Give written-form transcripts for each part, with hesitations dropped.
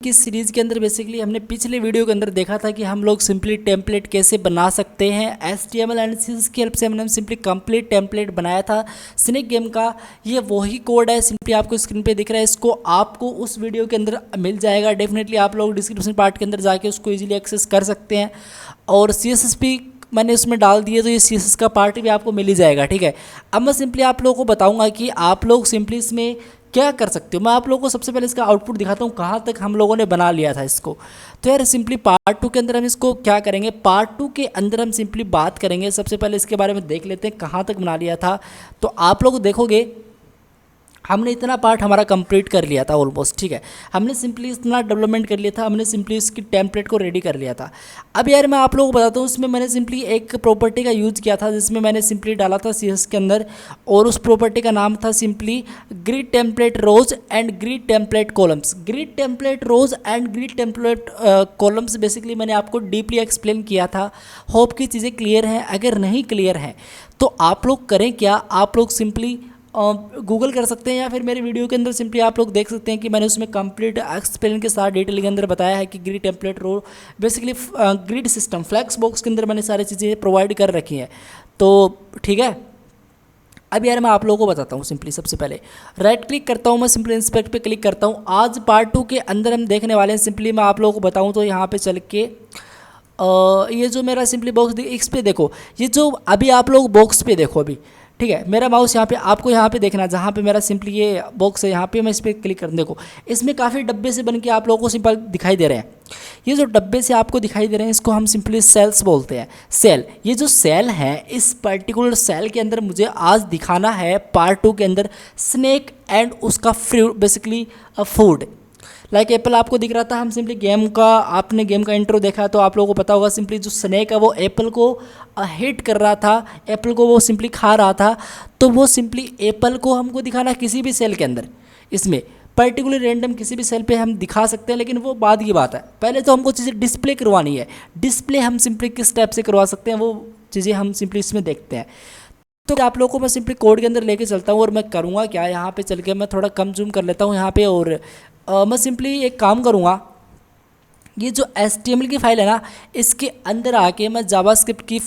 की सीरीज़ के अंदर बेसिकली हमने पिछले वीडियो के अंदर देखा था कि हम लोग सिंपली टेम्पलेट कैसे बना सकते हैं। HTML एंड CSS की हेल्प से हमने सिंपली कंप्लीट टेम्पलेट बनाया था स्नेक गेम का। ये वही कोड है, सिंपली आपको स्क्रीन पे दिख रहा है। इसको आपको उस वीडियो के अंदर मिल जाएगा। डेफिनेटली आप लोग डिस्क्रिप्शन पार्ट के अंदर जाके उसको ईजिली एक्सेस कर सकते हैं। और CSS भी मैंने उसमें डाल दिए, तो ये CSS का पार्ट भी आपको मिल ही जाएगा। ठीक है, अब मैं सिंपली आप लोगों को बताऊंगा कि आप लोग सिंपली इसमें क्या कर सकते हो। मैं आप लोगों को सबसे पहले इसका आउटपुट दिखाता हूँ, कहाँ तक हम लोगों ने बना लिया था इसको। तो यार सिंपली पार्ट 2 के अंदर हम इसको क्या करेंगे, पार्ट 2 के अंदर हम सिंपली बात करेंगे। सबसे पहले इसके बारे में देख लेते हैं कहाँ तक बना लिया था। तो आप लोग देखोगे हमने इतना पार्ट हमारा कंप्लीट कर लिया था ऑलमोस्ट। ठीक है, हमने सिंपली इतना डेवलपमेंट कर लिया था, हमने सिंपली इसकी टेम्पलेट को रेडी कर लिया था। अब यार मैं आप लोगों को बताता हूँ, इसमें मैंने सिंपली एक प्रॉपर्टी का यूज़ किया था, जिसमें मैंने सिंपली डाला था CSS के अंदर, और उस प्रॉपर्टी का नाम था simply grid template rows and grid template columns. Grid template rows and grid template columns basically मैंने आपको डीपली एक्सप्लेन किया था। होप की चीज़ें क्लियर हैं। अगर नहीं क्लियर हैं तो आप लोग करें क्या, आप लोग सिंपली गूगल कर सकते हैं, या फिर मेरे वीडियो के अंदर सिंपली आप लोग देख सकते हैं कि मैंने उसमें कंप्लीट एक्सप्लेन के साथ डिटेल के अंदर बताया है कि grid template row basically grid system flex box के अंदर मैंने सारी चीज़ें प्रोवाइड कर रखी हैं। तो ठीक है, अब यार मैं आप लोगों को बताता हूँ। सिंपली सबसे पहले राइट क्लिक करता हूँ, मैं सिंपली इंस्पेक्ट पे क्लिक करता हूँ। आज पार्ट 2 के अंदर हम देखने वाले हैं। सिंपली मैं आप लोगों को बताऊँ तो यहाँ पे चल के ये जो मेरा सिंपली बॉक्स इस पे देखो, ये जो अभी आप लोग बॉक्स पे देखो अभी, ठीक है, मेरा माउस यहाँ पे आपको यहाँ पे देखना है, जहाँ पे मेरा सिंपली ये बॉक्स है, यहाँ पे मैं इस पर क्लिक कर देखो, इसमें काफ़ी डब्बे से बन के आप लोगों को सिंपल दिखाई दे रहे हैं। ये जो डब्बे से आपको दिखाई दे रहे हैं, इसको हम सिंपली सेल्स बोलते हैं। सेल, ये जो सेल है, इस पर्टिकुलर सेल के अंदर मुझे आज दिखाना है पार्ट 2 के अंदर स्नेक एंड उसका fruit basically food. Like Apple आपको दिख रहा था, हम सिंपली गेम का, आपने गेम का इंट्रो देखा तो आप लोगों को पता होगा सिंपली जो स्नेक है वो एप्पल को हिट कर रहा था, एप्पल को वो सिंपली खा रहा था। तो वो सिंपली एप्पल को हमको दिखाना किसी भी सेल के अंदर, इसमें पर्टिकुलर रैंडम किसी भी सेल पे हम दिखा सकते हैं, लेकिन वो बाद की बात है। पहले तो हमको चीज़ें डिस्प्ले करवानी है। डिस्प्ले हम सिंपली किस टाइप से करवा सकते हैं, वो चीज़ें हम सिंपली इसमें देखते हैं। तो आप लोगों को मैं सिंपली कोड के अंदर लेके चलता हूँ, और मैं करूँगा क्या, यहाँ पे चल के मैं थोड़ा कम जूम कर लेता हूँ यहाँ पे, और मैं सिंपली एक काम करूँगा, ये जो HTML की फ़ाइल है ना, इसके अंदर आके मैं जावास्क्रिप्ट की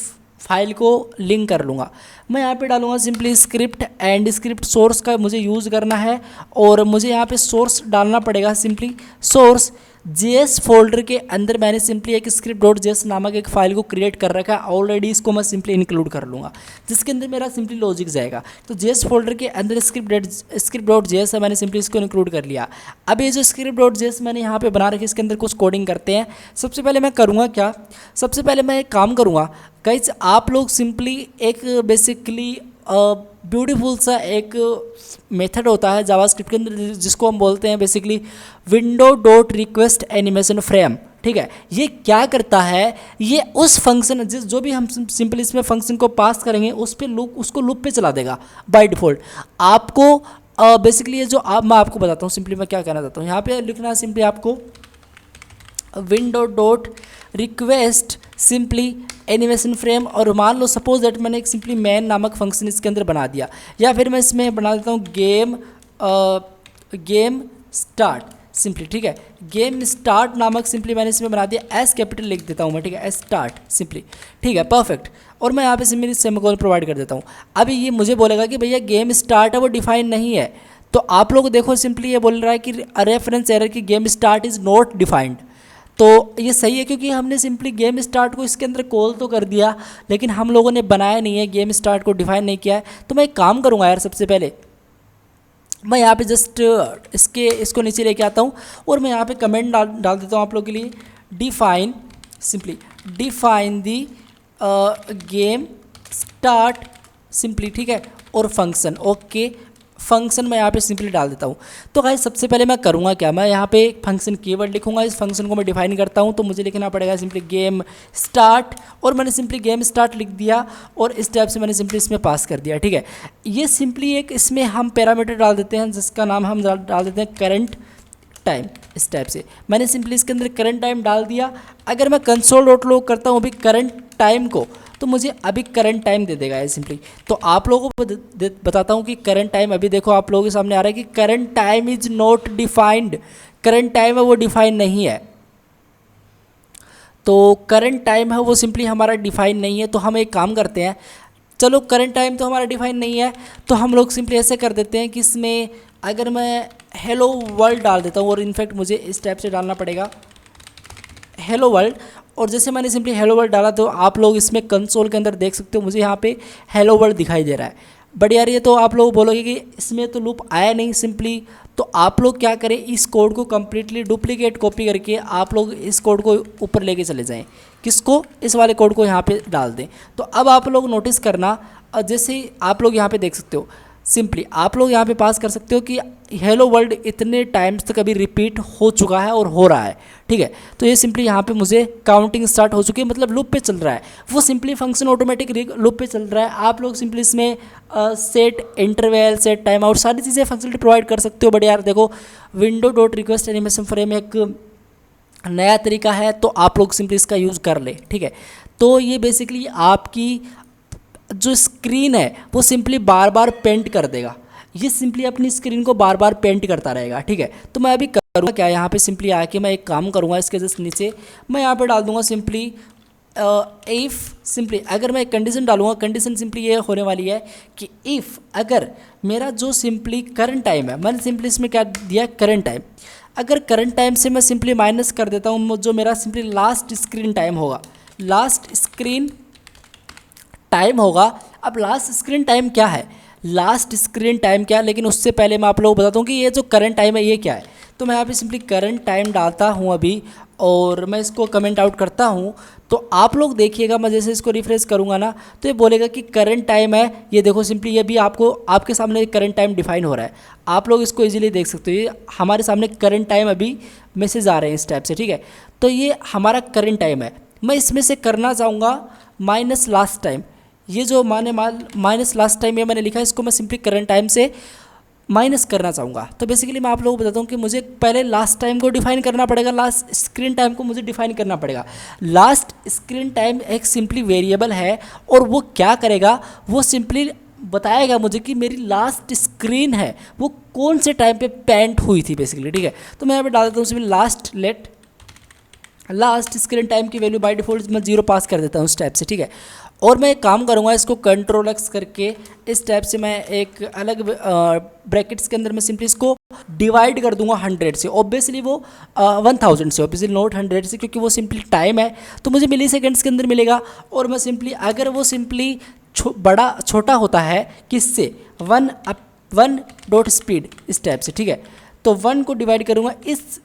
फाइल को लिंक कर लूँगा। मैं यहाँ पे डालूँगा simply script and script source का मुझे यूज़ करना है, और मुझे यहाँ पे सोर्स डालना पड़ेगा। सिंपली सोर्स JS फोल्डर के अंदर मैंने सिंपली एक script.js नामक एक फ़ाइल को क्रिएट कर रखा है ऑलरेडी, इसको मैं सिंपली इंक्लूड कर लूँगा, जिसके अंदर मेरा सिंपली लॉजिक जाएगा। तो JS फोल्डर के अंदर script.js है, मैंने सिंपली इसको इंक्लूड कर लिया। अब ये जो script.js मैंने यहाँ पे बना रखी, इसके अंदर कुछ कोडिंग करते हैं। सबसे पहले मैं करूँगा क्या, सबसे पहले मैं एक काम करूँगा गाइस, आप लोग सिंपली एक बेसिकली ब्यूटीफुल सा एक मेथड होता है जावास्क्रिप्ट के अंदर, जिसको हम बोलते हैं basically window dot request animation frame. ठीक है, ये क्या करता है, ये उस फंक्शन जो भी हम सिंपली इसमें फंक्शन को पास करेंगे उस पे लूप, उसको लूप पे चला देगा बाय डिफ़ॉल्ट। आपको बेसिकली ये जो मैं आपको बताता हूँ सिंपली मैं क्या कहना चाहता हूँ। यहाँ पे लिखना है सिंपली आपको window dot request simply animation frame, और मान लो सपोज दैट मैंने एक सिंपली मैन नामक फंक्शन इसके अंदर बना दिया, या फिर मैं इसमें बना देता हूँ गेम स्टार्ट सिंपली। ठीक है, गेम स्टार्ट नामक सिंपली मैंने इसमें बना दिया, एस कैपिटल लिख देता हूँ मैं। ठीक है, एस स्टार्ट सिंपली, ठीक है, परफेक्ट। और मैं यहाँ पे सिंपली सेमीकोलन प्रोवाइड कर देता हूँ। अभी ये मुझे बोलेगा कि भैया गेम स्टार्ट है वो डिफाइन नहीं है, तो आप लोग देखो सिंपली ये बोल रहा है कि रेफरेंस एरर की game start is not defined. तो ये सही है, क्योंकि हमने सिंपली गेम स्टार्ट को इसके अंदर कॉल तो कर दिया, लेकिन हम लोगों ने बनाया नहीं है, गेम स्टार्ट को डिफाइन नहीं किया है। तो मैं एक काम करूँगा यार, सबसे पहले मैं यहाँ पे जस्ट इसको नीचे लेके आता हूँ, और मैं यहाँ पे कमेंट डाल देता हूँ आप लोगों के लिए, define simply define the game start simply. ठीक है, और फंक्शन, ओके फंक्शन मैं यहाँ पे सिंपली डाल देता हूँ। तो गाइस सबसे पहले मैं करूँगा क्या, मैं यहाँ पे फंक्शन कीवर्ड लिखूँगा, इस फंक्शन को मैं डिफाइन करता हूँ। तो मुझे लिखना पड़ेगा सिंपली गेम स्टार्ट, और मैंने सिंपली गेम स्टार्ट लिख दिया, और इस टाइप से मैंने सिंपली इसमें पास कर दिया। ठीक है, ये सिंपली एक इसमें हम पैरामीटर डाल देते हैं, जिसका नाम हम डाल देते हैं करंट टाइम। इस टाइप से मैंने सिंपली इसके अंदर करंट टाइम डाल दिया। अगर मैं कंसोल डॉट लॉग करता हूँ अभी करंट टाइम को, तो मुझे अभी करंट टाइम दे देगा ये सिंपली। तो आप लोगों को बताता हूँ कि करंट टाइम अभी देखो आप लोगों के सामने आ रहा है कि current time is not defined. Current time है वो डिफाइन नहीं है। तो करंट टाइम है वो सिंपली हमारा डिफाइन नहीं है। तो हम एक काम करते हैं, चलो करंट टाइम तो हमारा डिफाइन नहीं है, तो हम लोग सिंपली ऐसे कर देते हैं कि इसमें अगर मैं हेलो वर्ल्ड डाल देता हूँ, और इनफैक्ट मुझे इस टाइप से डालना पड़ेगा हेलो वर्ल्ड। और जैसे मैंने सिंपली हेलो वर्ल्ड डाला तो आप लोग इसमें कंसोल के अंदर देख सकते हो मुझे यहाँ पे हेलो वर्ल्ड दिखाई दे रहा है। बट यार ये तो आप लोग बोलोगे कि इसमें तो लूप आया नहीं सिंपली। तो आप लोग क्या करें, इस कोड को कम्प्लीटली डुप्लीकेट कॉपी करके आप लोग इस कोड को ऊपर लेके चले जाएं। किसको, इस वाले कोड को यहाँ पे डाल दें। तो अब आप लोग नोटिस करना, जैसे ही आप लोग यहाँ पे देख सकते हो, सिंपली आप लोग यहाँ पे पास कर सकते हो कि हेलो वर्ल्ड इतने टाइम्स तक अभी रिपीट हो चुका है और हो रहा है। ठीक है, तो ये सिंपली यहाँ पे मुझे काउंटिंग स्टार्ट हो चुकी है, मतलब लूप पे चल रहा है, वो सिंपली फंक्शन ऑटोमेटिक लूप पे चल रहा है। आप लोग सिंपली इसमें set interval, set time out, सारी चीज़ें फंक्शनलिटी प्रोवाइड कर सकते हो। बट यार देखो, window dot request animation frame एक नया तरीका है, तो आप लोग सिंपली इसका यूज़ कर ले। ठीक है, तो ये बेसिकली आपकी जो स्क्रीन है वो सिंपली बार बार पेंट कर देगा, ये सिंपली अपनी स्क्रीन को बार बार पेंट करता रहेगा। ठीक है, तो मैं अभी करूँगा क्या, यहाँ पे सिंपली आके मैं एक काम करूँगा, इसके जस्ट नीचे मैं यहाँ पे डाल दूँगा सिंपली इफ़, सिंपली अगर मैं एक कंडीशन डालूँगा, कंडीशन सिंपली ये होने वाली है कि इफ़ अगर मेरा जो सिंपली करंट टाइम है, मैंने सिंपली इसमें क्या दिया करंट टाइम, अगर करंट टाइम से मैं सिंपली माइनस कर देता हूँ जो मेरा सिंपली लास्ट स्क्रीन टाइम होगा, लास्ट स्क्रीन टाइम होगा। अब लास्ट स्क्रीन टाइम क्या है, लास्ट स्क्रीन टाइम क्या है, लेकिन उससे पहले मैं आप लोगों को बताता हूँ कि ये जो करंट टाइम है ये क्या है। तो मैं यहाँ पे सिंपली करंट टाइम डालता हूँ अभी, और मैं इसको कमेंट आउट करता हूँ। तो आप लोग देखिएगा, मैं जैसे इसको रिफ्रेश करूँगा ना, तो ये बोलेगा कि करंट टाइम है। ये देखो सिंपली ये भी आपको आपके सामने करंट टाइम डिफाइन हो रहा है, आप लोग इसको ईजिली देख सकते हो। ये हमारे सामने करंट टाइम अभी मैसेज आ रहे हैं इस टाइप से। ठीक है, तो ये हमारा करंट टाइम है। मैं इसमें से करना चाहूँगा माइनस लास्ट टाइम, ये जो माइनस लास्ट टाइम ये मैंने लिखा है, इसको मैं सिंपली करंट टाइम से माइनस करना चाहूँगा। तो बेसिकली मैं आप लोगों को बताता हूँ कि मुझे पहले लास्ट टाइम को डिफाइन करना पड़ेगा, लास्ट स्क्रीन टाइम को मुझे डिफाइन करना पड़ेगा। लास्ट स्क्रीन टाइम एक सिंपली वेरिएबल है, और वो क्या करेगा, वो सिंपली बताएगा मुझे कि मेरी लास्ट स्क्रीन है वो कौन से टाइम पे पेंट हुई थी बेसिकली। ठीक है, तो मैं यहाँ पे डाल देता हूँ सिंपली लास्ट स्क्रीन टाइम की वैल्यू बाय डिफ़ॉल्ट मैं 0 पास कर देता हूँ इस टाइप से। ठीक है, और मैं एक काम करूँगा, इसको कंट्रोल एक्स करके इस टाइप से मैं एक अलग ब्रैकेट्स के अंदर मैं सिंपली इसको डिवाइड कर दूंगा 100 से। ऑब्वियसली वो 1000 से, ऑब्वियसली नॉट 100 से, क्योंकि वो सिंपली टाइम है तो मुझे मिली सेकेंड्स के अंदर मिलेगा। और मैं सिंपली अगर वो सिंपली छोटा होता है किससे, 1 डॉट स्पीड इस टाइप से। ठीक है, तो 1 को डिवाइड करूँगा,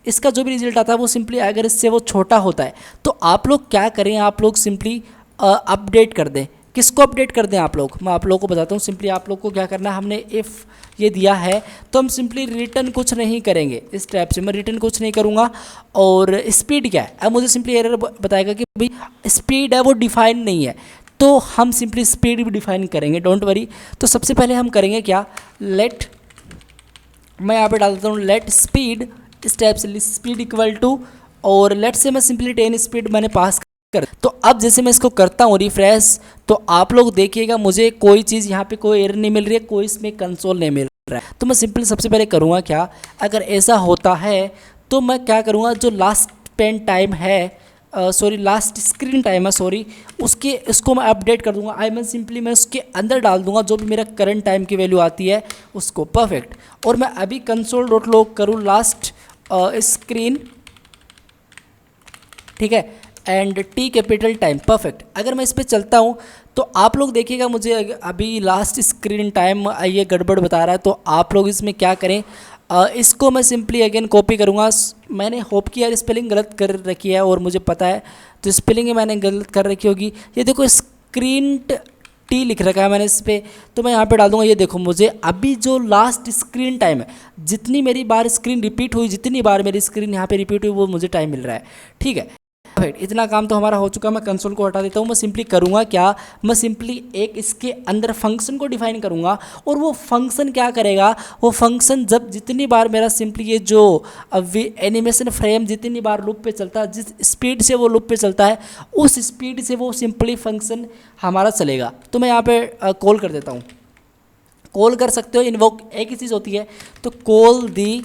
इसका जो भी रिजल्ट आता है वो सिंपली अगर इससे वो छोटा होता है तो आप लोग क्या करें, आप लोग सिंपली अपडेट कर दें। किसको अपडेट कर दें आप लोग, मैं आप लोगों को बताता हूँ। सिंपली आप लोग को क्या करना है, हमने इफ़ ये दिया है तो हम सिंपली रिटर्न कुछ नहीं करेंगे इस टाइप से, मैं रिटर्न कुछ नहीं करूँगा। और स्पीड क्या है, अब मुझे सिंपली एरर बताएगा कि भाई स्पीड है वो डिफाइन नहीं है, तो हम सिंपली स्पीड भी डिफाइन करेंगे, डोंट वरी। तो सबसे पहले हम करेंगे क्या, मैं यहाँ पे डाल देता हूँ लेट स्पीड इस टाइप से, स्पीड इक्वल टू, और लेट से मैं सिंपली 10 स्पीड मैंने पास कर। तो अब जैसे मैं इसको करता हूँ रिफ्रेश, तो आप लोग देखिएगा मुझे कोई चीज़ यहाँ पे कोई एरर नहीं मिल रही है, कोई इसमें कंसोल नहीं मिल रहा है। तो मैं सिंपली सबसे पहले करूँगा क्या, अगर ऐसा होता है तो मैं क्या करूँगा, जो लास्ट पेन टाइम है, लास्ट स्क्रीन टाइम है, उसको मैं अपडेट कर दूंगा। मैं सिंपली मैं उसके अंदर डाल दूंगा जो भी मेरा करंट टाइम की वैल्यू आती है उसको, परफेक्ट। और मैं अभी कंसोल डॉट लॉग करूँ लास्ट स्क्रीन, ठीक है, and T capital time, perfect. अगर मैं इस पर चलता हूँ तो आप लोग देखिएगा मुझे अभी लास्ट स्क्रीन टाइम ये गड़बड़ बता रहा है। तो आप लोग इसमें क्या करें, इसको मैं सिंपली अगेन कॉपी करूँगा। मैंने होप की यार स्पेलिंग गलत कर रखी है और मुझे पता है, तो स्पेलिंग मैंने गलत कर रखी होगी। ये देखो स्क्रीन टी लिख रखा है मैंने इस पर, तो मैं यहाँ पे डाल दूँगा। ये देखो मुझे अभी जो लास्ट स्क्रीन टाइम है, जितनी मेरी बार स्क्रीन रिपीट हुई, जितनी बार मेरी स्क्रीन यहाँ पे रिपीट हुई, वो मुझे टाइम मिल रहा है। ठीक है, इतना काम तो हमारा हो चुका। मैं कंसोल को हटा देता हूँ। मैं सिंपली करूँगा क्या, मैं सिंपली एक इसके अंदर फंक्शन को डिफाइन करूँगा, और वो फंक्शन क्या करेगा, वो फंक्शन जब जितनी बार मेरा सिंपली ये जो एनिमेशन फ्रेम जितनी बार लूप पे चलता है, जिस स्पीड से वो लूप पे चलता है, उस स्पीड से वो सिंपली फंक्शन हमारा चलेगा। तो मैं यहाँ पे कॉल कर देता हूँ। कॉल कर सकते हो, इन्वोक एक ही चीज़ होती है, तो call the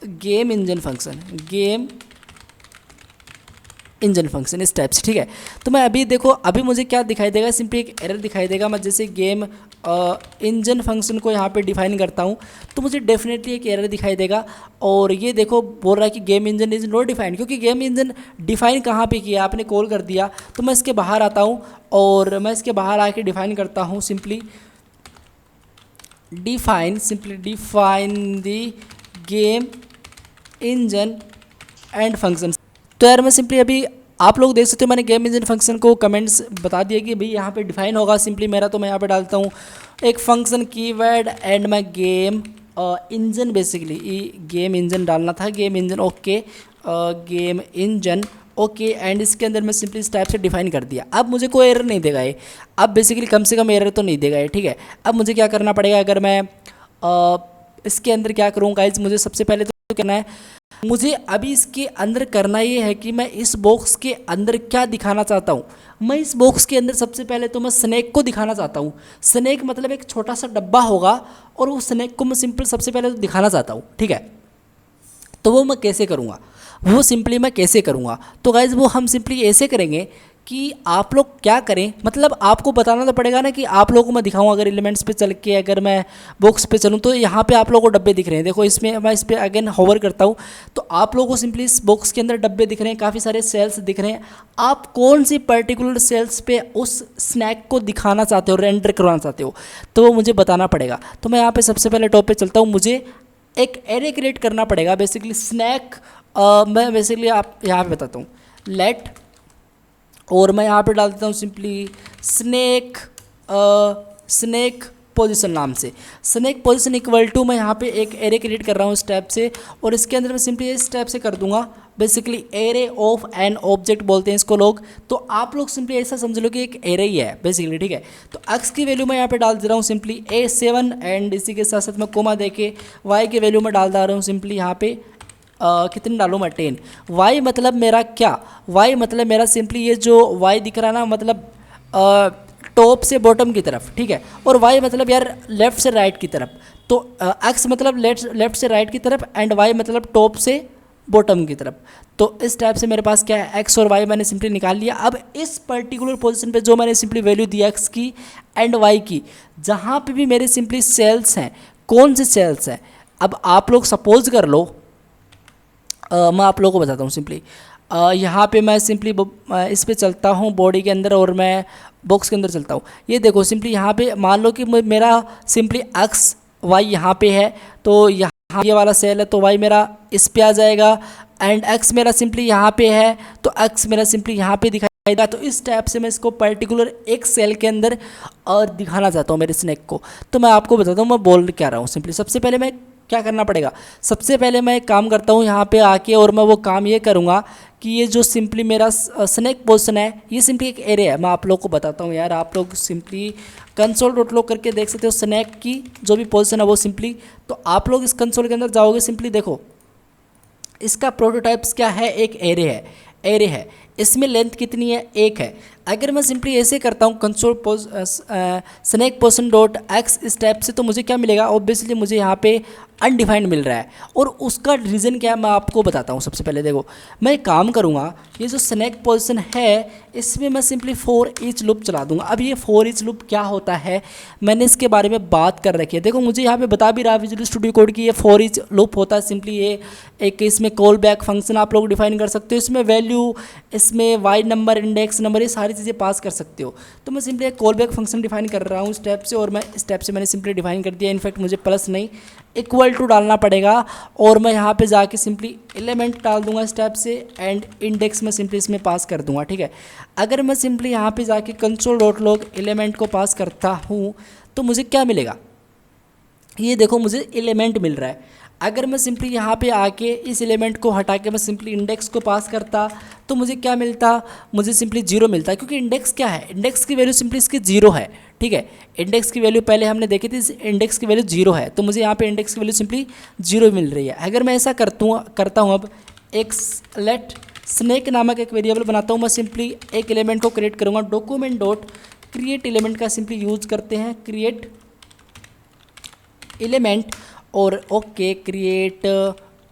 game engine function, game engine function इस टाइप से, ठीक है। तो मैं अभी देखो, अभी मुझे क्या दिखाई देगा, सिंपली एक एरर दिखाई देगा। मैं जैसे गेम इंजन फंक्शन को यहाँ पे डिफाइन करता हूँ तो मुझे डेफिनेटली एक एरर दिखाई देगा। और ये देखो बोल रहा है कि game engine is not defined, क्योंकि गेम इंजन डिफाइन कहाँ पे किया, आपने कॉल कर दिया। तो मैं इसके बाहर आता हूँ और मैं इसके बाहर आके डिफाइन करता हूँ, simply define the game engine and function. तो यार मैं सिंपली अभी, आप लोग देख सकते हो मैंने गेम इंजन फंक्शन को कमेंट्स बता दिया कि भाई यहाँ पे डिफाइन होगा सिंपली मेरा। तो मैं यहाँ पे डालता हूँ एक फंक्शन कीवर्ड एंड मैं game engine, basically game engine डालना था, game engine, okay, game engine, okay. And इसके अंदर मैं सिंपली इस टाइप से डिफाइन कर दिया। अब मुझे कोई एरर नहीं देगा ये, अब बेसिकली कम से कम एरर तो नहीं देगा ये, ठीक है। अब मुझे क्या करना पड़ेगा, अगर मैं इसके अंदर क्या करूँ गाइज, मुझे सबसे पहले तो करना है, मुझे अभी इसके अंदर करना ये है कि मैं इस बॉक्स के अंदर क्या दिखाना चाहता हूँ। मैं इस बॉक्स के अंदर सबसे पहले तो मैं स्नैक को दिखाना चाहता हूँ। स्नैक मतलब एक छोटा सा डब्बा होगा और वो स्नैक को मैं सिंपल सबसे पहले तो दिखाना चाहता हूँ, ठीक है। तो वो मैं कैसे करूँगा, वो सिंपली मैं कैसे करूँगा, तो गाइज़ वो हम सिंपली ऐसे करेंगे कि आप लोग क्या करें, मतलब आपको बताना तो पड़ेगा ना कि आप लोगों को मैं दिखाऊं। अगर एलिमेंट्स पे चल के अगर मैं बॉक्स पे चलूं तो यहाँ पे आप लोगों को डब्बे दिख रहे हैं, देखो इसमें मैं इस पर अगेन होवर करता हूँ तो आप लोगों को सिंपली इस बॉक्स के अंदर डब्बे दिख रहे हैं, काफ़ी सारे सेल्स दिख रहे हैं। आप कौन सी पर्टिकुलर सेल्स पे उस स्नैक को दिखाना चाहते हो, रेंडर करवाना चाहते हो, तो वो मुझे बताना पड़ेगा। तो मैं यहाँ पर सबसे पहले टॉप पर चलता हूँ, मुझे एक एरे क्रिएट करना पड़ेगा बेसिकली स्नैक। मैं बेसिकली आप यहाँ पे बताता हूँ, लेट, और मैं यहाँ पे डाल देता हूँ सिंपली स्नैक पोजीशन नाम से, स्नैक पोजीशन इक्वल टू, मैं यहाँ पे एक एरे क्रिएट कर रहा हूँ इस टाइप से। और इसके अंदर मैं सिंपली इस टाइप से कर दूंगा, basically array of an object बोलते हैं इसको लोग। तो आप लोग सिंपली ऐसा समझ लो कि एक एरे ही है बेसिकली, ठीक है। तो एक्स की वैल्यू मैं यहाँ पे डाल दे रहा हूँ सिंपली A7 एंड इसी के साथ साथ मैं कोमा दे के वाई की वैल्यू मैं डाल रहा हूँ सिंपली यहाँ पे कितने डालूँ मैं 10। वाई मतलब मेरा क्या, वाई मतलब मेरा सिंपली ये जो वाई दिख रहा है ना, मतलब टॉप से बॉटम की तरफ, ठीक है। और वाई मतलब यार लेफ़्ट से राइट की तरफ। तो एक्स मतलब लेफ्ट से राइट की तरफ एंड वाई मतलब टॉप से बॉटम की तरफ। तो इस टाइप से मेरे पास क्या है, एक्स और वाई मैंने सिंपली निकाल लिया। अब इस पर्टिकुलर पोजीशन पे जो मैंने सिंपली वैल्यू दी एक्स की एंड वाई की, जहाँ पे भी मेरे सिंपली सेल्स हैं, कौन से सेल्स हैं, अब आप लोग सपोज कर लो, मैं आप लोगों को बताता हूँ सिंपली। यहाँ पे मैं सिंपली इस पे चलता हूँ बॉडी के अंदर और मैं बॉक्स के अंदर चलता हूँ। ये देखो सिंपली यहाँ पे मान लो कि मेरा सिंपली एक्स वाई यहाँ पे है, तो यहाँ ये वाला सेल है तो वाई मेरा इस पे आ जाएगा एंड एक्स मेरा सिंपली यहाँ पे है तो एक्स मेरा सिंपली यहाँ पे दिखाई देगा। तो इस टाइप से मैं इसको पर्टिकुलर एक सेल के अंदर और दिखाना चाहता हूँ मेरे स्नैक को। तो मैं आपको बताता हूँ मैं बोल क्या रहा हूँ। सिंपली सबसे पहले मैं क्या करना पड़ेगा, सबसे पहले मैं एक काम करता हूँ यहाँ पे आके, और मैं वो काम ये करूँगा कि ये जो सिंपली मेरा स्नैक पोजीशन है ये सिंपली एक एरे है। मैं आप लोग को बताता हूँ यार, आप लोग सिंपली कंसोल डॉट लॉग करके देख सकते हो स्नैक की जो भी पोजीशन है वो सिंपली। तो आप लोग इस कंसोल के अंदर जाओगे, सिंपली देखो इसका प्रोटोटाइप्स क्या है, एक एरे है, इसमें लेंथ कितनी है, 1 है। अगर मैं सिंपली ऐसे करता हूँ console snake position dot X इस टाइप से, तो मुझे क्या मिलेगा, ऑब्वियसली मुझे यहाँ पे अनडिफाइंड मिल रहा है। और उसका रीज़न क्या है मैं आपको बताता हूँ। सबसे पहले देखो मैं एक काम करूँगा, ये जो स्नैक पोजीशन है इसमें मैं सिंपली फॉर ईच लूप चला दूँगा। अब ये फॉर ईच लूप क्या होता है मैंने इसके बारे में बात कर रखी है। देखो मुझे यहाँ पे बता भी रहा है विजुअल स्टूडियो कोड की ये फॉर ईच लूप होता है। सिंपली ये एक इसमें कॉल बैक फंक्शन आप लोग डिफाइन कर सकते हो, इसमें वैल्यू, इसमें वाई नंबर, इंडेक्स नंबर, ये सारी चीज़ें पास कर सकते हो। तो मैं सिंपली एक कॉल बैक फंक्शन डिफाइन कर रहा हूँ स्टेप से, और मैं स्टेप से मैंने सिंपली डिफाइन कर दिया। इनफैक्ट मुझे प्लस नहीं इक्वल टू डालना पड़ेगा, और मैं यहाँ पे जाके सिंपली एलिमेंट डाल दूंगा स्टेप से एंड इंडेक्स में सिंपली इसमें पास कर दूंगा, ठीक है। अगर मैं सिंपली यहाँ पे जाके कंसोल डॉट लॉग एलिमेंट को पास करता हूँ तो मुझे क्या मिलेगा, ये देखो मुझे एलिमेंट मिल रहा है। अगर मैं सिंपली यहाँ पे आके इस एलिमेंट को हटा के मैं सिंपली इंडेक्स को पास करता तो मुझे क्या मिलता, मुझे सिंपली 0 मिलता, क्योंकि इंडेक्स क्या है, इंडेक्स की वैल्यू सिंपली इसकी 0 है, ठीक है। इंडेक्स की वैल्यू पहले हमने देखी थी, इंडेक्स की वैल्यू 0 है, तो मुझे यहाँ पे इंडेक्स की वैल्यू सिंपली 0 मिल रही है। अगर मैं ऐसा करता हूँ अब एक लेट स्नैक नामक एक वेरिएबल बनाता हूँ, मैं सिंपली एक एलिमेंट को क्रिएट करूँगा, डॉक्यूमेंट डॉट क्रिएट एलिमेंट का सिंपली यूज करते हैं, क्रिएट एलिमेंट, और ओके क्रिएट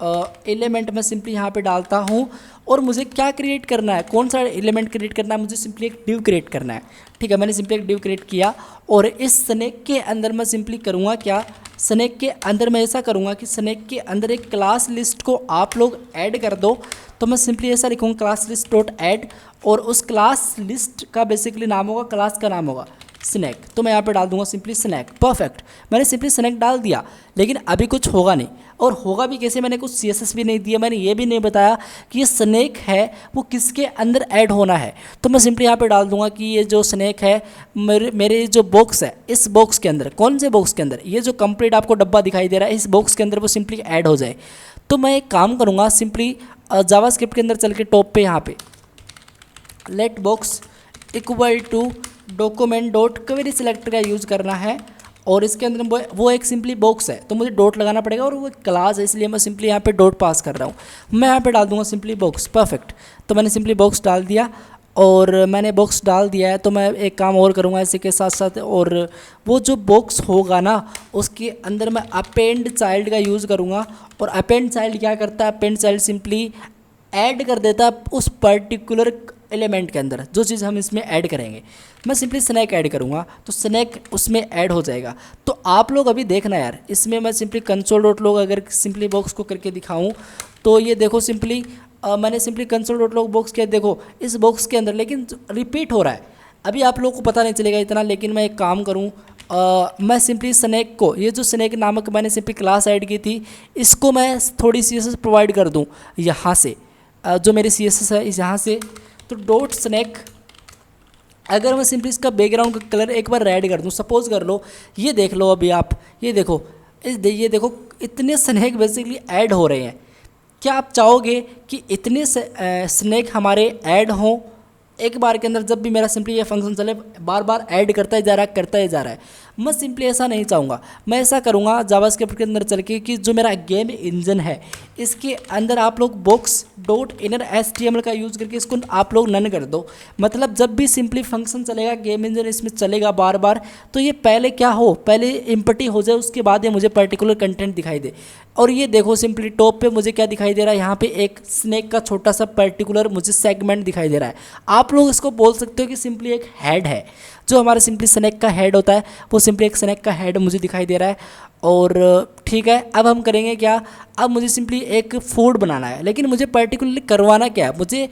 एलिमेंट मैं सिंपली यहाँ पे डालता हूँ और मुझे क्या क्रिएट करना है, कौन सा एलिमेंट क्रिएट करना है, मुझे सिंपली एक डिव क्रिएट करना है। ठीक है, मैंने सिंपली एक डिव क्रिएट किया और इस स्नैक के अंदर मैं सिंपली करूँगा क्या, स्नैक के अंदर मैं ऐसा करूँगा कि स्नैक के अंदर एक क्लास लिस्ट को आप लोग ऐड कर दो। तो मैं सिंपली ऐसा लिखूँगा क्लास लिस्ट डॉट ऐड और उस क्लास लिस्ट का बेसिकली नाम होगा, क्लास का नाम होगा स्नैक। तो मैं यहाँ पे डाल दूंगा सिंपली स्नैक। परफेक्ट, मैंने सिंपली स्नैक डाल दिया, लेकिन अभी कुछ होगा नहीं। और होगा भी कैसे, मैंने कुछ CSS भी नहीं दिया, मैंने ये भी नहीं बताया कि ये स्नैक है वो किसके अंदर ऐड होना है। तो मैं सिंपली यहाँ पे डाल दूंगा कि ये जो स्नैक है मेरे जो बॉक्स है, इस बॉक्स के अंदर, कौन से बॉक्स के अंदर, ये जो कंप्लीट आपको डब्बा दिखाई दे रहा है, इस बॉक्स के अंदर वो सिंपली ऐड हो जाए। तो मैं एक काम करूँगा, सिंपली जावास्क्रिप्ट के अंदर चल के टॉप पे यहाँ पे let box equal to document dot query selector का यूज़ करना है और इसके अंदर वो एक सिंपली बॉक्स है तो मुझे डॉट लगाना पड़ेगा और वो क्लास है, इसलिए मैं सिंपली यहाँ पे डॉट पास कर रहा हूँ। मैं यहाँ पे डाल दूंगा सिंपली बॉक्स। परफेक्ट, तो मैंने सिंपली बॉक्स डाल दिया और मैंने बॉक्स डाल दिया है। तो मैं एक काम और करूँगा इसी के साथ साथ, और वो जो बॉक्स होगा ना उसके अंदर मैं अपेंड चाइल्ड का यूज़ करूँगा। और अपेंड चाइल्ड क्या करता है, अपेंड चाइल्ड सिंपली ऐड कर देता है उस पर्टिकुलर एलिमेंट के अंदर जो चीज़ हम इसमें ऐड करेंगे। मैं सिंपली स्नैक ऐड करूँगा तो स्नैक उसमें ऐड हो जाएगा। तो आप लोग अभी देखना यार, इसमें मैं सिंपली कंसोल डॉट लॉग अगर सिंपली बॉक्स को करके दिखाऊँ तो ये देखो सिंपली मैंने simply console dot log box किया, देखो इस बॉक्स के अंदर, लेकिन रिपीट हो रहा है। अभी आप लोगों को पता नहीं चलेगा इतना, लेकिन मैं एक काम करूँ, मैं सिंपली स्नैक को, ये जो स्नैक नामक मैंने सिंपली क्लास ऐड की थी, इसको मैं थोड़ी CSS प्रोवाइड कर दूँ यहाँ से, जो मेरी CSS है इस यहाँ से। तो डॉट स्नैक, अगर मैं सिंपली इसका बैकग्राउंड का कलर एक बार रेड कर दूँ, सपोज कर लो, ये देख लो अभी आप, ये देखो ये देखो इतने स्नैक बेसिकली ऐड हो रहे हैं। क्या आप चाहोगे कि इतने स्नैक हमारे ऐड हों एक बार के अंदर, जब भी मेरा सिंपली ये फंक्शन चले बार बार ऐड करता ही जा रहा है, करता ही जा रहा है? मैं सिंपली ऐसा नहीं चाहूँगा। मैं ऐसा करूँगा जावास्क्रिप्ट के अंदर चल के कि जो मेरा गेम इंजन है इसके अंदर आप लोग बॉक्स डॉट इनर HTML का यूज़ करके इसको आप लोग नन कर दो। मतलब जब भी सिंपली फंक्शन चलेगा, गेम इंजन इसमें चलेगा बार बार, तो ये पहले क्या हो, पहले इम्पटी हो जाए, उसके बाद ये मुझे पर्टिकुलर कंटेंट दिखाई दे। और ये देखो सिंपली टॉप पे मुझे क्या दिखाई दे रहा है, यहाँ पे एक स्नैक का छोटा सा पर्टिकुलर मुझे सेगमेंट दिखाई दे रहा है। आप लोग इसको बोल सकते हो कि सिंपली एक हेड है, जो हमारा सिंपली स्नैक का हेड होता है, वो सिंपली एक स्नैक का हेड मुझे दिखाई दे रहा है। और ठीक है, अब हम करेंगे क्या, अब मुझे सिंपली एक फूड बनाना है, लेकिन मुझे पर्टिकुलरली करवाना क्या है, मुझे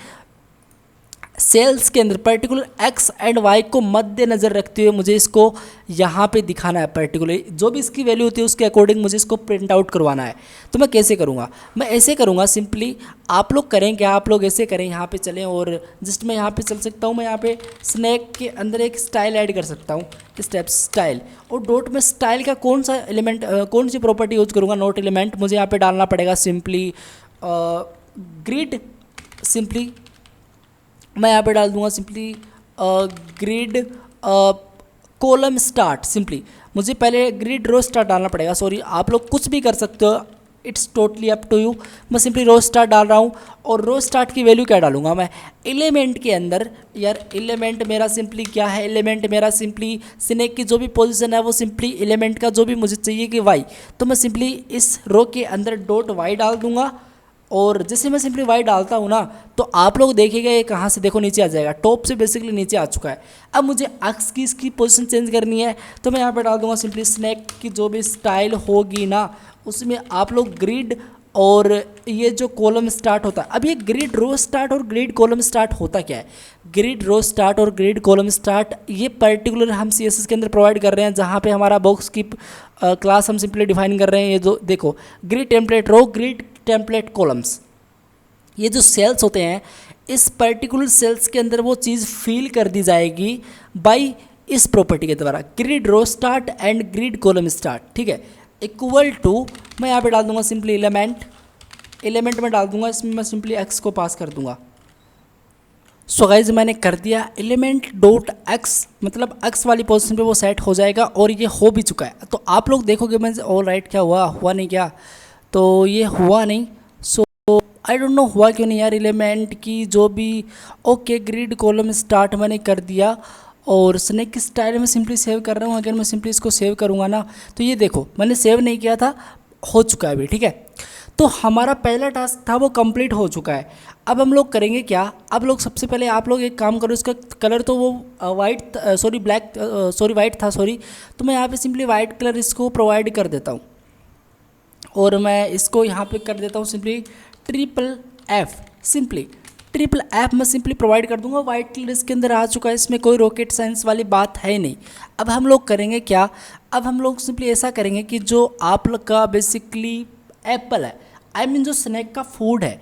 सेल्स के अंदर पर्टिकुलर X एंड Y को मद्देनज़र रखते हुए मुझे इसको यहाँ पे दिखाना है। पर्टिकुलर जो भी इसकी वैल्यू होती है उसके अकॉर्डिंग मुझे इसको प्रिंट आउट करवाना है। तो मैं कैसे करूँगा, मैं ऐसे करूँगा सिंपली, आप लोग करें क्या, आप लोग ऐसे करें, यहाँ पे चलें और जस्ट मैं यहाँ पे चल सकता हूँ, मैं यहाँ पे स्नैक के अंदर एक स्टाइल ऐड कर सकता हूँ, स्टेप स्टाइल। और डॉट में स्टाइल का कौन सा एलिमेंट, कौन सी प्रॉपर्टी यूज़ करूँगा, नोट एलिमेंट मुझे यहाँ पर डालना पड़ेगा सिंपली ग्रिड। सिंपली मैं यहाँ पे डाल दूंगा simply grid column start. Simply मुझे पहले ग्रिड रो स्टार्ट डालना पड़ेगा, सॉरी, आप लोग कुछ भी कर सकते हो, it's totally up to you. मैं सिंपली रो स्टार्ट डाल रहा हूँ और रो स्टार्ट की वैल्यू क्या डालूंगा मैं, एलिमेंट के अंदर। यार एलिमेंट मेरा सिंपली क्या है, एलिमेंट मेरा सिंपली स्नैक की जो भी पोजीशन है वो सिंपली एलिमेंट का जो भी मुझे चाहिए कि वाई, तो मैं सिंपली इस रो के अंदर डॉट वाई डाल दूंगा। और जैसे मैं सिंपली वाई डालता हूँ ना, तो आप लोग देखिएगा ये कहाँ से, देखो नीचे आ जाएगा, टॉप से बेसिकली नीचे आ चुका है। अब मुझे एक्स की इसकी पोजीशन चेंज करनी है, तो मैं यहाँ पे डाल दूंगा सिंपली स्नैक की जो भी स्टाइल होगी ना उसमें आप लोग ग्रिड और ये जो कॉलम स्टार्ट होता है। अब ये ग्रिड रो स्टार्ट और ग्रिड कॉलम स्टार्ट होता क्या है, ग्रिड रो स्टार्ट और ग्रिड कॉलम स्टार्ट ये पर्टिकुलर हम CSS के अंदर प्रोवाइड कर रहे हैं, जहाँ पे हमारा बॉक्स की क्लास हम सिंपली डिफाइन कर रहे हैं। ये जो देखो ग्रिड टेम्पलेट रो, ग्रिड टेम्पलेट कॉलम्स, ये जो सेल्स होते हैं इस पर्टिकुलर सेल्स के अंदर वो चीज़ फिल कर दी जाएगी बाय इस प्रॉपर्टी के द्वारा, grid row start and grid column start. ठीक है, इक्वल टू मैं यहाँ पे डाल दूंगा सिंपली एलिमेंट में डाल दूंगा, इसमें मैं सिंपली x को पास कर दूंगा। सो गाइज मैंने कर दिया एलिमेंट डॉट एक्स, मतलब x वाली पोजीशन पे वो सेट हो जाएगा और ये हो भी चुका है। तो आप लोग देखोगे मैं ऑल राइट, क्या हुआ नहीं क्या, तो ये हुआ नहीं। सो आई डोंट नो हुआ क्यों नहीं यार, एलिमेंट की जो भी ओके ग्रिड कॉलम स्टार्ट मैंने कर दिया और स्नैक स्टाइल में सिंपली सेव कर रहा हूँ। अगर मैं सिंपली इसको सेव करूँगा ना, तो ये देखो मैंने सेव नहीं किया था, हो चुका है अभी। ठीक है, तो हमारा पहला टास्क था वो कंप्लीट हो चुका है। अब हम लोग करेंगे क्या, अब लोग सबसे पहले आप लोग एक काम करो, इसका कलर तो वो white sorry black sorry white था सॉरी, तो मैं यहाँ पे सिंपली वाइट कलर इसको प्रोवाइड कर देता हूँ और मैं इसको यहाँ पे कर देता हूँ सिंपली FFF, सिंपली FFF मैं सिंपली प्रोवाइड कर दूंगा। वाइट कलर इसके अंदर आ चुका है, इसमें कोई रॉकेट साइंस वाली बात है नहीं। अब हम लोग करेंगे क्या, अब हम लोग सिंपली ऐसा करेंगे कि जो आप लोग का बेसिकली एप्पल है, आई मीन जो स्नैक का फूड है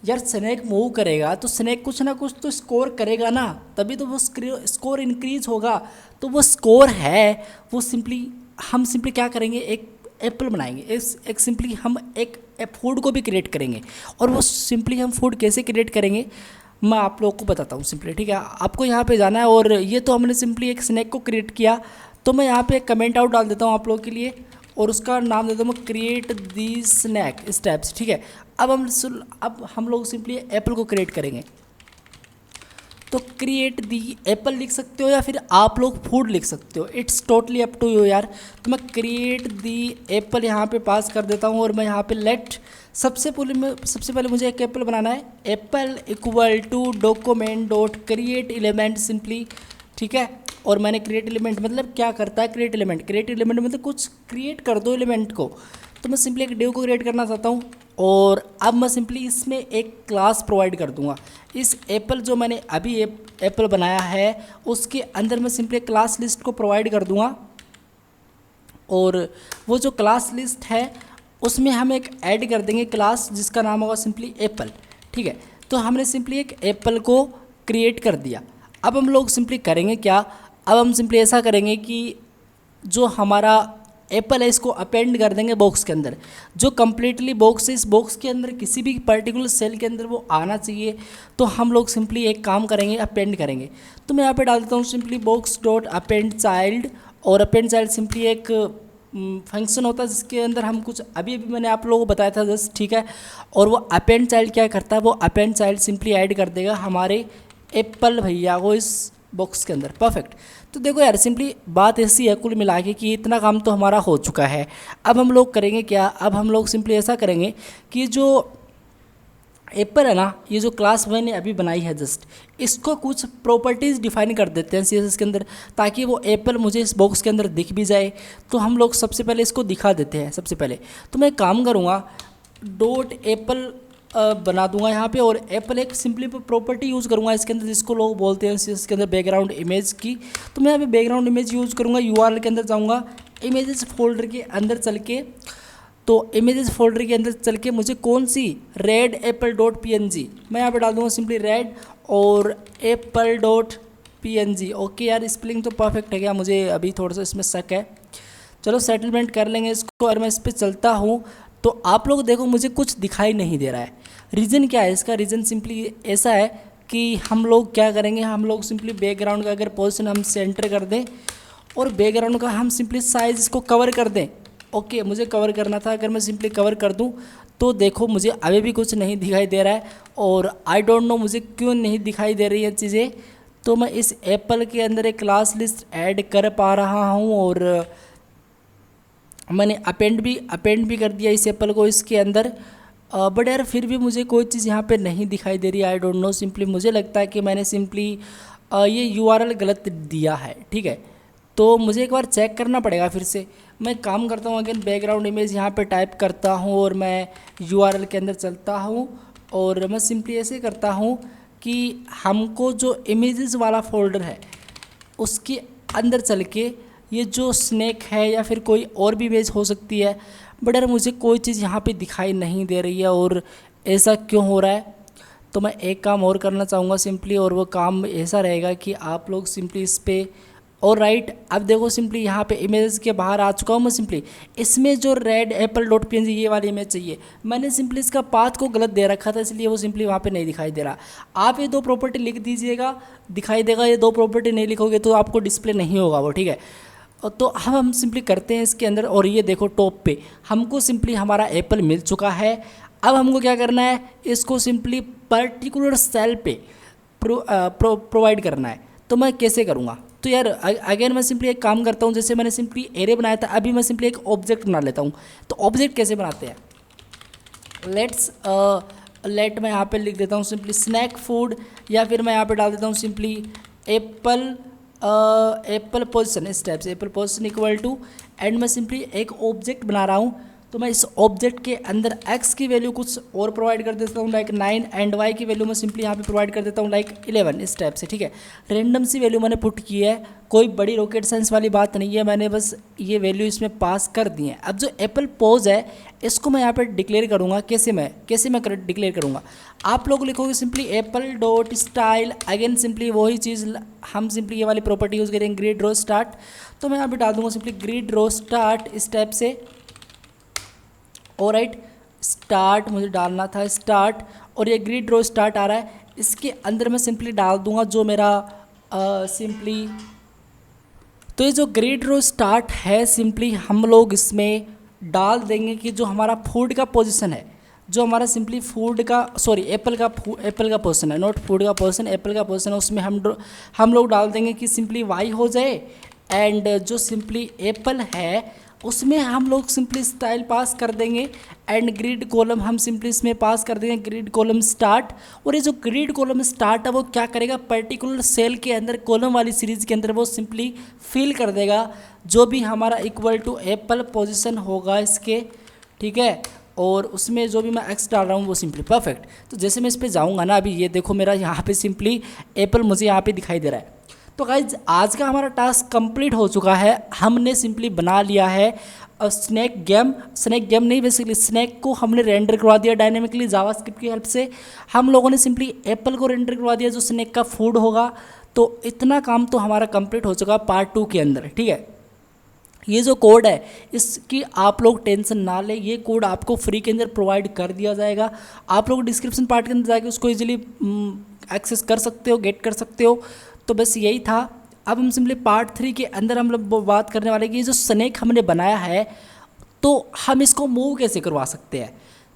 यार, स्नैक मूव करेगा तो स्नैक कुछ ना कुछ तो स्कोर करेगा ना, तभी तो वो स्कोर इंक्रीज होगा। तो वो स्कोर है वो सिंपली हम सिंपली क्या करेंगे, एक एप्पल बनाएंगे, एक सिंपली हम एक फूड को भी क्रिएट करेंगे। और वो सिंपली हम फूड कैसे क्रिएट करेंगे मैं आप लोगों को बताता हूँ सिंपली, ठीक है। आपको यहाँ पे जाना है और ये तो हमने सिंपली एक स्नैक को क्रिएट किया, तो मैं यहाँ पे एक कमेंट आउट डाल देता हूँ आप लोगों के लिए और उसका नाम देता हूँ मैं क्रिएट दी स्नैक स्टेप्स, ठीक है। अब हम लोग सिंपली एप्पल को क्रिएट करेंगे, तो क्रिएट दी एप्पल लिख सकते हो या फिर आप लोग फूड लिख सकते हो, it's totally up to you यार। तो मैं क्रिएट दी एप्पल यहाँ पे पास कर देता हूँ और मैं यहाँ पे लेट सबसे पहले मुझे एक एप्पल बनाना है, apple equal to document dot create element simply, ठीक है। और मैंने क्रिएट एलिमेंट मतलब क्या करता है, क्रिएट एलिमेंट मतलब कुछ क्रिएट कर दो एलिमेंट को, तो मैं सिंपली एक डिव को क्रिएट करना चाहता हूँ। और अब मैं सिंपली इसमें एक क्लास प्रोवाइड कर दूंगा। इस एप्पल जो मैंने अभी एप्पल बनाया है उसके अंदर मैं सिंपली क्लास लिस्ट को प्रोवाइड कर दूंगा और वो जो क्लास लिस्ट है उसमें हम एक ऐड कर देंगे क्लास जिसका नाम होगा सिंपली एप्पल, ठीक है। तो हमने सिंपली एक एप्पल को क्रिएट कर दिया। अब हम लोग सिंपली करेंगे क्या, अब हम सिंपली ऐसा करेंगे कि जो हमारा एप्पल है इसको अपेंड कर देंगे बॉक्स के अंदर, जो कम्प्लीटली बॉक्स है इस बॉक्स के अंदर किसी भी पर्टिकुलर सेल के अंदर वो आना चाहिए। तो हम लोग सिंपली एक काम करेंगे, अपेंड करेंगे। तो मैं यहाँ पे डाल देता हूँ simply box dot append child, और अपेंड चाइल्ड सिंपली एक फंक्शन होता है जिसके अंदर हम कुछ अभी मैंने आप लोगों को बताया था जस्ट, ठीक है। और वो अपेंड चाइल्ड क्या करता है, वो अपेंड चाइल्ड सिंपली ऐड कर देगा हमारे एप्पल भैया को इस बॉक्स के अंदर, परफेक्ट। तो देखो यार सिंपली बात ऐसी है कुल मिला के कि इतना काम तो हमारा हो चुका है। अब हम लोग करेंगे क्या, अब हम लोग सिंपली ऐसा करेंगे कि जो एप्पल है ना, ये जो क्लास मैंने अभी बनाई है जस्ट, इसको कुछ प्रॉपर्टीज़ डिफाइन कर देते हैं CSS के अंदर, ताकि वो एप्पल मुझे इस बॉक्स के अंदर दिख भी जाए। तो हम लोग सबसे पहले इसको दिखा देते हैं। सबसे पहले तो मैं काम करूँगा डॉट एप्पल बना दूंगा यहाँ पे, और एप्पल एक सिंपली प्रॉपर्टी यूज़ करूँगा इसके अंदर जिसको लोग बोलते हैं इसके अंदर बैकग्राउंड इमेज की। तो मैं यहाँ पे बैकग्राउंड इमेज यूज़ करूँगा, URL के अंदर जाऊँगा, इमेजेस फोल्डर के अंदर चल के, तो इमेजेस फोल्डर के अंदर चल के मुझे कौन सी रेड एप्पल डॉट PNG मैं यहाँ पे डाल दूँगा सिंपली रेड और एप्पल डॉट PNG। ओके यार स्पेलिंग तो परफेक्ट है क्या, मुझे अभी थोड़ा सा इसमें शक है, चलो सेटलमेंट कर लेंगे इसको। और मैं इस पर चलता हूँ तो आप लोग देखो मुझे कुछ दिखाई नहीं दे रहा है। रीज़न क्या है इसका, रीज़न सिंपली ऐसा है कि हम लोग क्या करेंगे, हम लोग सिंपली बैकग्राउंड का अगर पोजीशन हम सेंटर कर दें और बैकग्राउंड का हम सिंपली साइज़ इसको कवर कर दें। ओके मुझे कवर करना था, अगर मैं सिंपली कवर कर दूं तो देखो मुझे अभी भी कुछ नहीं दिखाई दे रहा है, और आई डोंट नो मुझे क्यों नहीं दिखाई दे रही है चीज़ें। तो मैं इस एप्पल के अंदर एक क्लास लिस्ट ऐड कर पा रहा हूँ और मैंने अपेंड भी कर दिया इस एप्पल को इसके अंदर, बट यार फिर भी मुझे कोई चीज़ यहाँ पे नहीं दिखाई दे रही। आई डोंट नो, सिंपली मुझे लगता है कि मैंने सिंपली ये URL गलत दिया है, ठीक है। तो मुझे एक बार चेक करना पड़ेगा फिर से। मैं काम करता हूँ अगेन बैकग्राउंड इमेज यहाँ पे टाइप करता हूँ और मैं URL के अंदर चलता हूँ और मैं सिंपली ऐसे करता हूँ कि हमको जो इमेजेस वाला फोल्डर है उसके अंदर चल के ये जो स्नैक है या फिर कोई और भी इमेज हो सकती है, बट यार मुझे कोई चीज़ यहाँ पे दिखाई नहीं दे रही है और ऐसा क्यों हो रहा है। तो मैं एक काम और करना चाहूँगा सिंपली, और वो काम ऐसा रहेगा कि आप लोग सिंपली इस पर और राइट, अब देखो सिंपली यहाँ पे इमेज के बाहर आ चुका हूँ मैं। सिंपली इसमें जो रेड एप्पल डॉट PNG ये वाली इमेज चाहिए, मैंने सिंपली इसका पाथ को गलत दे रखा था इसलिए वो सिंपली वहाँ पे नहीं दिखाई दे रहा। आप ये दो प्रॉपर्टी लिख दीजिएगा, दिखाई देगा। ये दो प्रॉपर्टी नहीं लिखोगे तो आपको डिस्प्ले नहीं होगा वो, ठीक है। तो हम सिंपली करते हैं इसके अंदर, और ये देखो टॉप पे हमको सिंपली हमारा एप्पल मिल चुका है। अब हमको क्या करना है, इसको सिंपली पर्टिकुलर सेल पे प्रोवाइड करना है। तो मैं कैसे करूँगा, तो यार अगेन मैं सिंपली एक काम करता हूँ, जैसे मैंने सिंपली एरे बनाया था, अभी मैं सिंपली एक ऑब्जेक्ट बना लेता हूँ। तो ऑब्जेक्ट कैसे बनाते हैं, लेट मैं यहाँ पे लिख देता हूँ सिंपली स्नैक फूड, या फिर मैं यहाँ पे डाल देता हूँ सिंपली एप्पल एप्पल पोजिशन। इस टाइप से apple position equal to, and मैं सिंपली एक ऑब्जेक्ट बना रहा हूँ, तो मैं इस ऑब्जेक्ट के अंदर x की वैल्यू कुछ और प्रोवाइड कर देता हूँ लाइक 9, एंड y की वैल्यू मैं सिंपली यहाँ पे प्रोवाइड कर देता हूँ लाइक 11। इस टाइप से, ठीक है। रेंडम सी वैल्यू मैंने पुट की है, कोई बड़ी रॉकेट साइंस वाली बात नहीं है, मैंने बस ये वैल्यू इसमें पास कर दी है। अब जो एप्पल पोज है इसको मैं यहाँ पर डिक्लेयर करूँगा, कैसे मैं डिक्लेयर करूँगा, आप लोग लिखोगे simply Apple dot style, again simply वही चीज़ हम सिंपली ये वाली प्रॉपर्टी यूज़ करेंगे ग्रिड रो स्टार्ट। तो मैं यहाँ पे डाल दूँगा सिंपली ग्रिड रो स्टार्ट इस टाइप से। ऑलराइट, स्टार्ट मुझे डालना था स्टार्ट, और ये ग्रिड रो स्टार्ट आ रहा है, इसके अंदर मैं सिंपली डाल दूंगा जो मेरा सिंपली, तो ये जो ग्रिड रो स्टार्ट है सिंपली हम लोग इसमें डाल देंगे कि जो हमारा फूड का पोजीशन है, जो हमारा सिंपली फूड का एप्पल का पोजीशन है, नॉट फूड का पोजीशन, एप्पल का पोजीशन है, उसमें हम लोग डाल देंगे कि सिंपली वाई हो जाए, एंड जो सिंपली एप्पल है उसमें हम लोग सिंपली स्टाइल पास कर देंगे, एंड ग्रिड कॉलम हम सिंपली इसमें पास कर देंगे ग्रिड कॉलम स्टार्ट। और ये जो ग्रिड कॉलम स्टार्ट है वो क्या करेगा, पर्टिकुलर सेल के अंदर कॉलम वाली सीरीज़ के अंदर वो सिंपली फिल कर देगा जो भी हमारा इक्वल टू एप्पल पोजीशन होगा इसके, ठीक है। और उसमें जो भी मैं एक्स डाल रहा हूँ वो सिंपली परफेक्ट। तो जैसे मैं इस पर जाऊँगा ना, अभी ये देखो मेरा यहाँ पे सिंपली एप्पल मुझे यहाँ पे दिखाई दे रहा है। तो गाइज आज का हमारा टास्क कंप्लीट हो चुका है, हमने सिंपली बना लिया है स्नैक गेम नहीं, बेसिकली स्नैक को हमने रेंडर करवा दिया डायनेमिकली जावास्क्रिप्ट की हेल्प से। हम लोगों ने सिंपली एप्पल को रेंडर करवा दिया जो स्नैक का फूड होगा। तो इतना काम तो हमारा कंप्लीट हो चुका पार्ट 2 के अंदर, ठीक है। ये जो कोड है इसकी आप लोग टेंशन ना ले, ये कोड आपको फ्री के अंदर प्रोवाइड कर दिया जाएगा, आप लोग डिस्क्रिप्शन पार्ट के अंदर जाके उसको ईजिली एक्सेस कर सकते हो, गेट कर सकते हो। तो बस यही था। अब हम सिंपली पार्ट 3 के अंदर हम लोग बात करने वाले कि ये जो स्नैक हमने बनाया है तो हम इसको मूव कैसे करवा सकते हैं,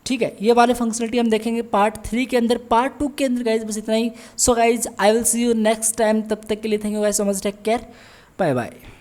ठीक है। ये वाले फंक्शनलिटी हम देखेंगे पार्ट 3 के अंदर। पार्ट 2 के अंदर गाइज बस इतना ही। So guys I will see you next time, तब तक के लिए thank you guys so much, take care, bye bye.